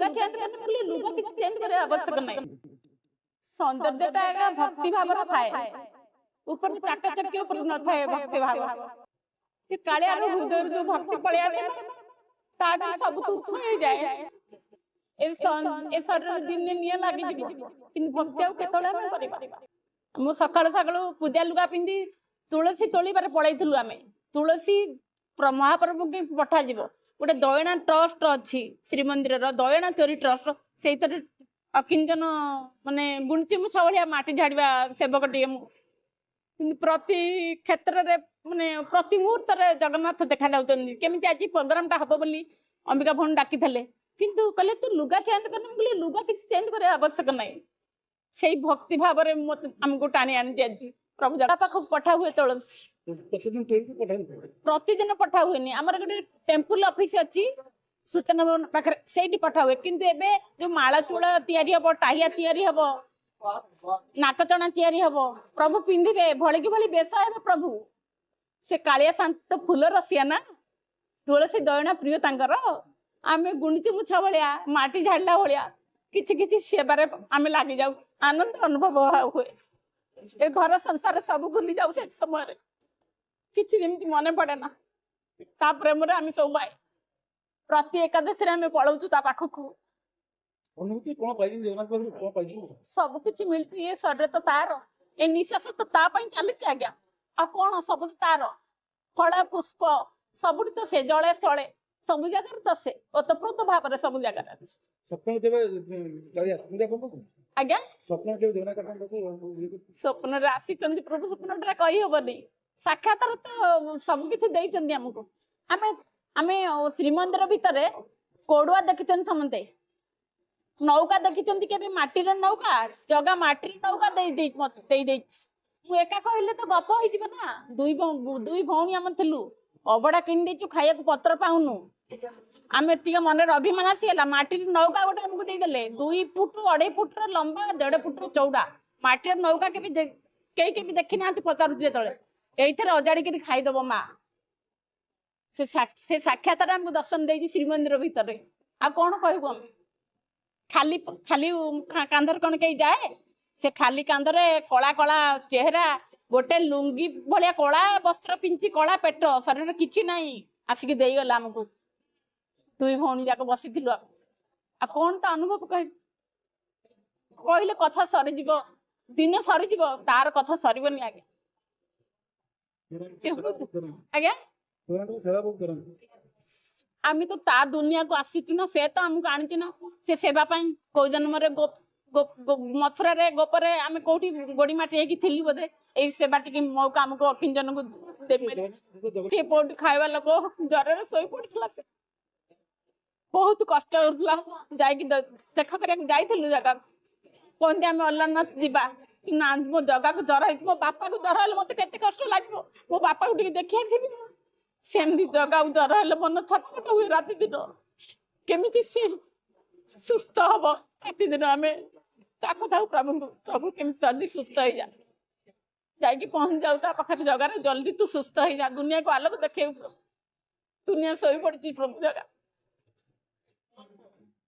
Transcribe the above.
लुगा चेंज करने बोले लुगा किसी चेंज करे आवश्यक नहीं सौंदर्यटा एगा भक्ति भाव थाए ऊपर चाकचक्य ऊपर न थाए भक्ति भाव से कालियार हृदय जो भक्ति पळे आसे तादर सब तुच्छ हो जाए ए शरीर दिन निया लागी जीवो किंतु भक्ति आउ केतळे हम करि परिबा मु सकाळ सकाळ पूजा लुगा पिंदी तुलसी तोली बारे पळैथलु आमे तुलसी महाप्रभु के पठा जीवो गोटे दयना ट्रस्ट अच्छी श्रीमंदिर दयना चोरी ट्रस्ट से अकिंचन माने गुणची मुछा भाया माटी झाड़वा सेवकटे प्रति क्षेत्र में माने प्रति मुहूर्त जगन्नाथ देखा जाऊँ केमी आज प्रोग्राम टा हम बोली अंबिका भवन डाकी किंतु कहले तू लुगा चेंज कर बोले लुगा किसी चेंज करे आवश्यक नहीं से भक्ति भाव आमको टाणी आनी आज प्रभु जगह पाख पठा हुए तुलसी प्रतिदिन पठा हुए आमर गोटे टेम्पल ऑफिस अच्छी सूचना भवन पाखे से पठा हुए किंतु एबे जो माला चूड़ा तैयारी हम टाहिया तैयारी हम नाकचना तैयारी हम प्रभु पिंधे भली की भली बेस हे प्रभु से कालिया शांत फूल रसिया ना तुलसी दयना प्रिय तांकर आमे गुणिची मुछा भाया माटी झाड़ला भाया किछि किछि सेवारे आमे लागी जाऊ आनंद अनुभव हुए ए घर संसार सब भूली जाऊ से समय किछि निमिति मने पड़े ना ता प्रेम रे आमे सब भाई प्रति एकादशी रे आमे पळौचु ता पाखकु अनुभूति कोन पाइजी जगन्नाथ बाबू कोन पाइजी सब किछि मिलती ए शरीर तो तार ए निश्वास तो ता पई चली आज्ञा आ कोन सब तार फल पुष्प सबुठी तो से जले स्थले सब जगह तो से ओतप्रोत भाव रे सब जगह स्वप्न देवे कालिया पूजा को आज्ञा स्वप्न देवे जगन्नाथ बाबू स्वप्न रे आसी चंदी प्रभु स्वप्न रे कहि होबनी साक्षात तो सब किछि देई चंदी हमको आमे आमे श्रीमंदिर भितर कोडुआ देखिचन समते नौका देखिचन केबे माटीर नौका जगा माटीर नौका दे मु एका कहले तो गप होई जिवो ना दुई भौणी हम थिलु अबडा किंडीचु खाया पत्र पाउनु आमे टिके मन अभिमान आसीला माटीर नौका गोटे हमको दे देले 2 फुट 2.5 फुट लंबा 1.5 फुट चौड़ा माटीर नौका केबे देखि नांती पचारु जेतले एइथरे अजाड़ी के खाइदब माँ से साक्षात हमको दर्शन दे श्रीमंदिर भितर आ कौन कहबू हम खाली खाली कांधर कौन कहीं जाए से खाली कांधरे कला कला चेहरा गोटे लुंगी भाया कला वस्त्र पिंची कला पेट शरीर किछि नहीं आसिक देगला आमको दुई भौणी जाक बसी आ कौन तो अनुभव कहले कथा सरीज दिन सरीज तार कथा सरबनी आगे आज्ञा आम तो ता दुनिया को आसीचु ना से तो आमको आनी ना से सेवा कोई जन्म मथुरा रे गोपरे आम कौटी गोड़ी माटी थी बोधे यही सेवा टी मौका आमको अकिंजन को खाଇବା लोक ज्वर शोई पड़ा से बहुत कष्ट होता देखा कर जगह कहते आम अल्लारनाथ जावा ना मो जगह को ज्वर हो मो बापा को ज्वर मत के कष्ट लगे मो बापा को देखी आसबि सेमती जगह को ज्वर हेल्ले मन छटपट हुए राति दिन केमी सी सुस्थ हम राति दिन आम प्रभु केमी जल्दी सुस्थ हो जाकि पहुंच जाऊ पाखे जगह जल्दी तू सुस्थ हो जा दुनिया को आलोक देखे दुनिया शोई पड़ी प्रभु जगह